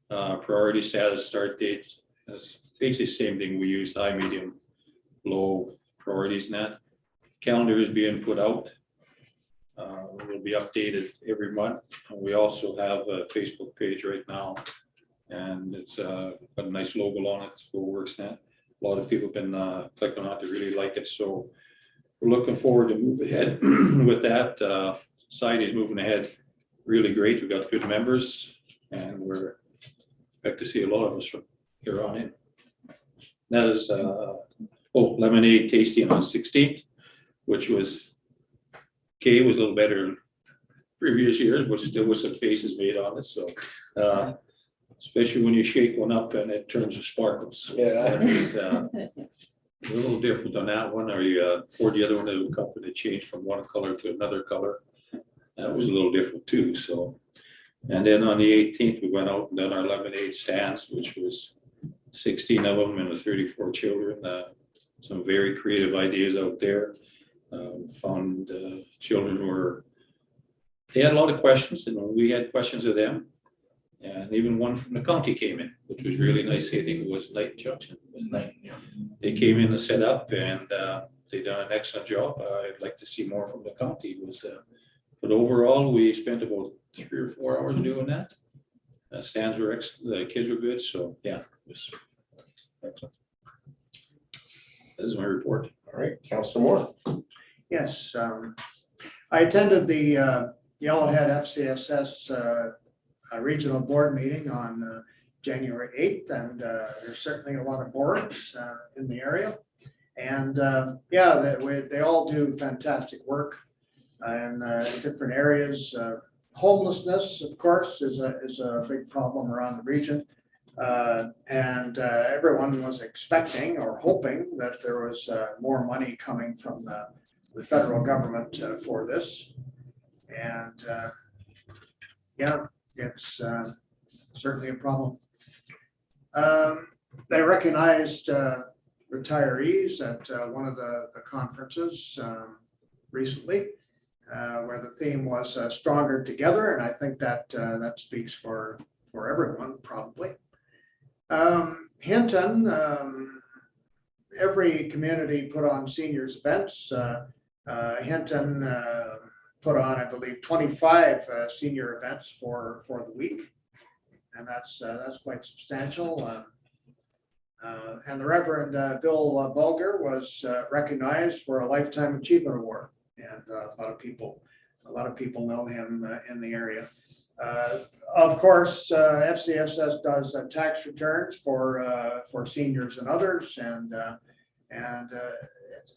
Priority status, start date, that's basically the same thing we use, high, medium, low priorities and that. Calendar is being put out. It will be updated every month. And we also have a Facebook page right now. And it's got a nice logo on it, School Works Net. A lot of people have been clicking on it, they really like it. So we're looking forward to move ahead with that. Society is moving ahead really great. We've got good members and we're expect to see a lot of us from here on in. That is lemonade tasting on 16th, which was okay, was a little better than previous years, but still with some faces made on it. So especially when you shake one up and it turns to sparkles. Yeah. That is, a little different on that one. Or you poured the other one into a cup and it changed from one color to another color. That was a little different too. So, and then on the 18th, we went out and done our lemonade stands, which was 16 of them and 34 children. Some very creative ideas out there. Found children they had a lot of questions and we had questions of them. And even one from the county came in, which was really nice. I think it was Knight Junction. It was Knight, yeah. They came in and set up and they done an excellent job. I'd like to see more from the county. It was, but overall, we spent about 3 or 4 hours doing that. Stands were excellent. The kids were good. So yeah, it was excellent. That is my report. All right, Councillor Moore. Yes, I attended the Yellowhead FCSS regional board meeting on January 8th, and there's certainly a lot of boards in the area. And yeah, they all do fantastic work in different areas. Homelessness, of course, is a big problem around the region. And everyone was expecting or hoping that there was more money coming from the federal government for this. And yeah, it's certainly a problem. They recognized retirees at one of the conferences recently, where the theme was stronger together. And I think that that speaks for everyone, probably. Hinton, every community put on seniors events. Hinton put on, I believe, 25 senior events for the week, and that's quite substantial. And the Reverend Bill Bulger was recognized for a Lifetime Achievement Award, and a lot of people know him in the area. Of course, FCSS does tax returns for seniors and others, and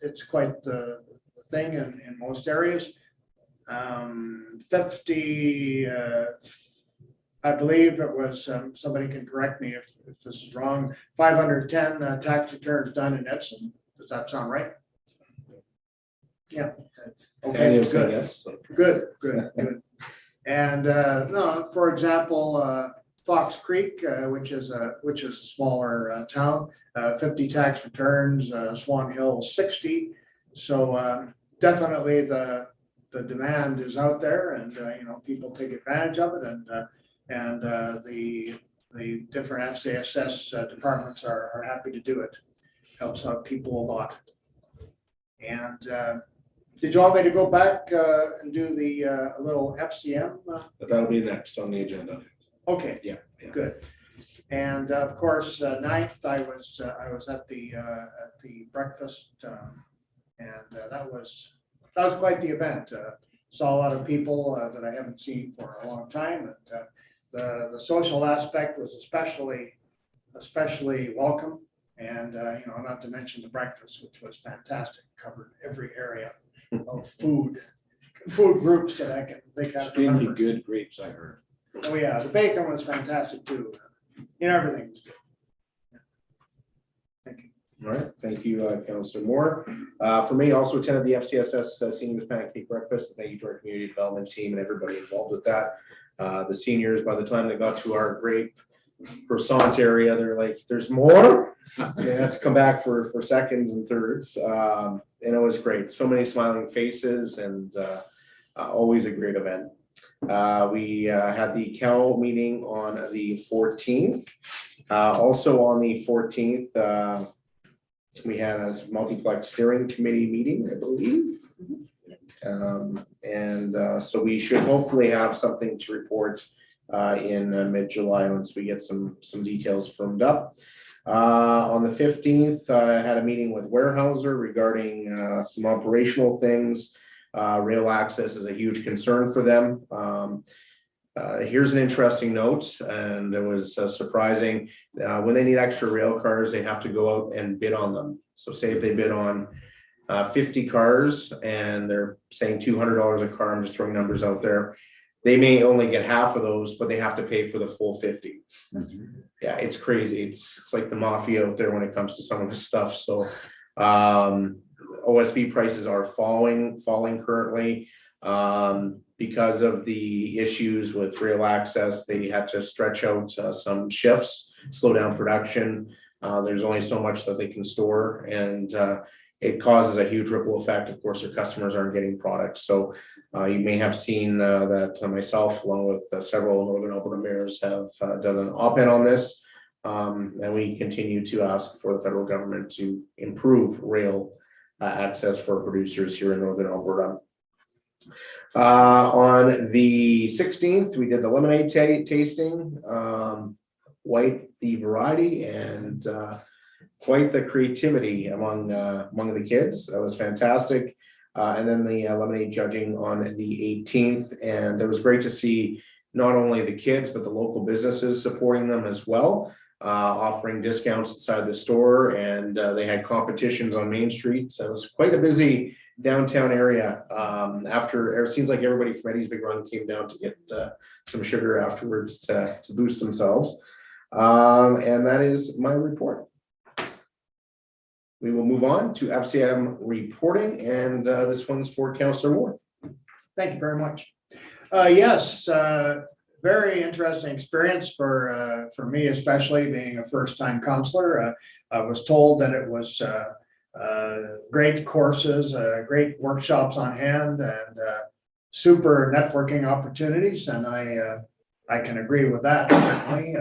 it's quite the thing in most areas. 50, I believe it was, somebody can correct me if this is wrong, 510 tax returns done in Edson. Does that sound right? Yeah. Okay, good. Yes. Good. And no, for example, Fox Creek, which is a smaller town, 50 tax returns, Swan Hill 60. So definitely the demand is out there, and people take advantage of it, and the different FCSS departments are happy to do it. Helps out people a lot. And did you want me to go back and do the a little FCM? But that'll be next on the agenda. Okay. Yeah. Good. And of course, 9th, I was at the breakfast, and that was quite the event. Saw a lot of people that I haven't seen for a long time, and the social aspect was especially welcome. And not to mention the breakfast, which was fantastic, covered every area of food groups that they can Extremely remember. good grapes, I heard. Oh yeah, the bacon was fantastic too. Everything was good. Thank you. All right, thank you, Councillor Moore. For me, also attended the FCSS Seniors Pancake Breakfast. Thank you to our community development team and everybody involved with that. The seniors, by the time they got to our grape croissant area, they're like, "There's more." They had to come back for seconds and thirds, and it was great. So many smiling faces, and always a great event. We had the Cal meeting on the 14th. Also on the 14th, we had a multiplex steering committee meeting, I believe. So we should hopefully have something to report in mid-July once we get some details firmed up. On the 15th, I had a meeting with Weyerhaeuser regarding some operational things. Rail access is a huge concern for them. Here's an interesting note, and it was surprising. When they need extra rail cars, they have to go out and bid on them. So say if they bid on 50 cars and they're saying $200 a car, I'm just throwing numbers out there. They may only get half of those, but they have to pay for the full 50. Yeah, it's crazy. It's like the mafia out there when it comes to some of this stuff. So OSB prices are falling currently. Because of the issues with rail access, they had to stretch out some shifts, slow down production. There's only so much that they can store, and it causes a huge ripple effect. Of course, their customers aren't getting products. So you may have seen that myself, along with several Northern Alberta mayors, have done an op-ed on this. And we continue to ask for the federal government to improve rail access for producers here in Northern Alberta. On the 16th, we did the lemonade tasting, quite the variety and quite the creativity among the kids. That was fantastic. And then the lemonade judging on the 18th, and it was great to see not only the kids but the local businesses supporting them as well, offering discounts inside the store, and they had competitions on Main Street. So it was quite a busy downtown area. After it seems like everybody from Eddie's Big Run came down to get some sugar afterwards to boost themselves. And that is my report. We will move on to FCM reporting, and this one's for Councillor Moore. Thank you very much. Yes, very interesting experience for me, especially being a first-time counselor. I was told that it was great courses, great workshops on hand, and super networking opportunities, and I can agree with that. Certainly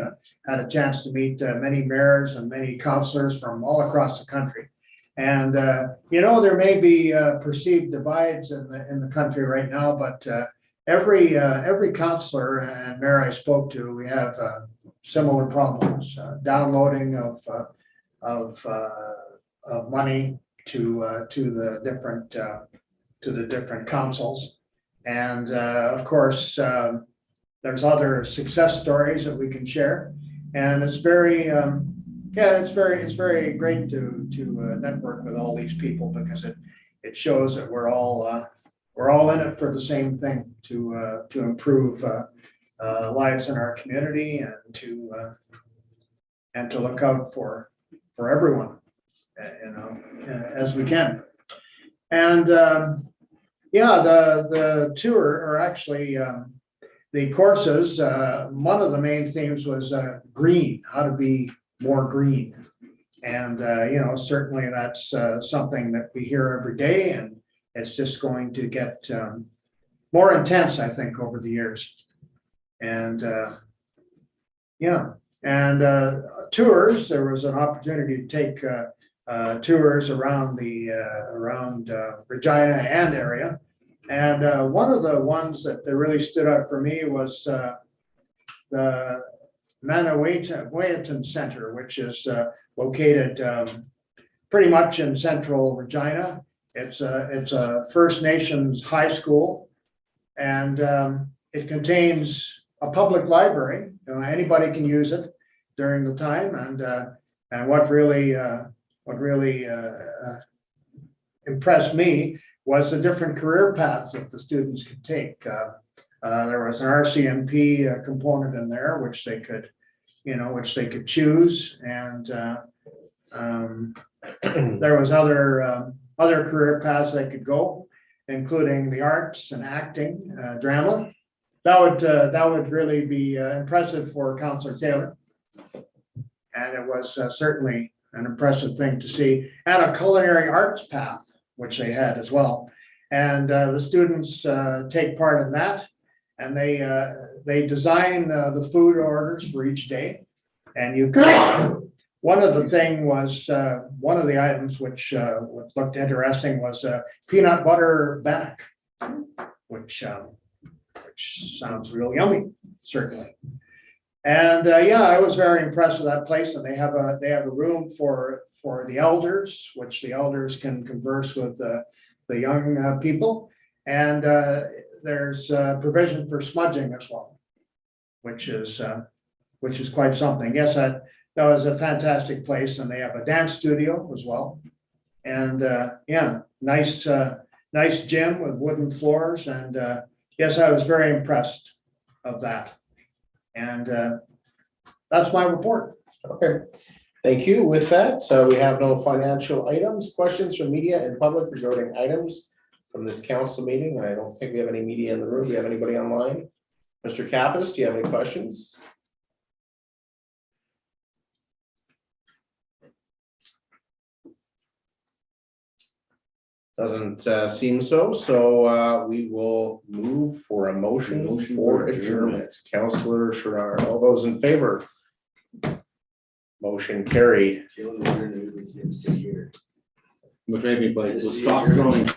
had a chance to meet many mayors and many councillors from all across the country. And there may be perceived divides in the country right now, but every councillor and mayor I spoke to, we have similar problems. Downloading of money to the different councils, and of course there's other success stories that we can share, and it's very it's very great to network with all these people, because it shows that we're all in it for the same thing, to improve lives in our community, and to look out for everyone, as we can. And the tour, or actually the courses, one of the main themes was green, how to be more green. And certainly that's something that we hear every day, and it's just going to get more intense, I think, over the years. And tours, there was an opportunity to take tours around Regina and area. And one of the ones that really stood out for me was the Manawatu Center, which is located pretty much in central Regina. It's a First Nations high school, and it contains a public library. Anybody can use it during the time. And what really impressed me was the different career paths that the students could take. There was an RCMP component in there, which they could choose, and there was other career paths they could go, including the arts and acting, drama. That would really be impressive for Councillor Taylor, and it was certainly an impressive thing to see, and a culinary arts path, which they had as well. And the students take part in that. And they design the food orders for each day. And you could, one of the thing was, one of the items which looked interesting was peanut butter bannock, which sounds real yummy, certainly. And yeah, I was very impressed with that place, and they have a room for the elders, which the elders can converse with the young people. And there's provision for smudging as well, which is quite something. Yes, that was a fantastic place, and they have a dance studio as well. And yeah, nice gym with wooden floors. And yes, I was very impressed of that. And that's my report. Okay, thank you. With that, we have no financial items. Questions from media and public regarding items from this council meeting? And I don't think we have any media in the room. Do we have anybody online? Mr. Kappas, do you have any questions? Doesn't seem so. So we will move for a motion for adjournment. Councillor Sherrard, all those in favor? Motion carried. If you want to adjourn, we can sit here. Which maybe, but we'll This is stop adjourned. throwing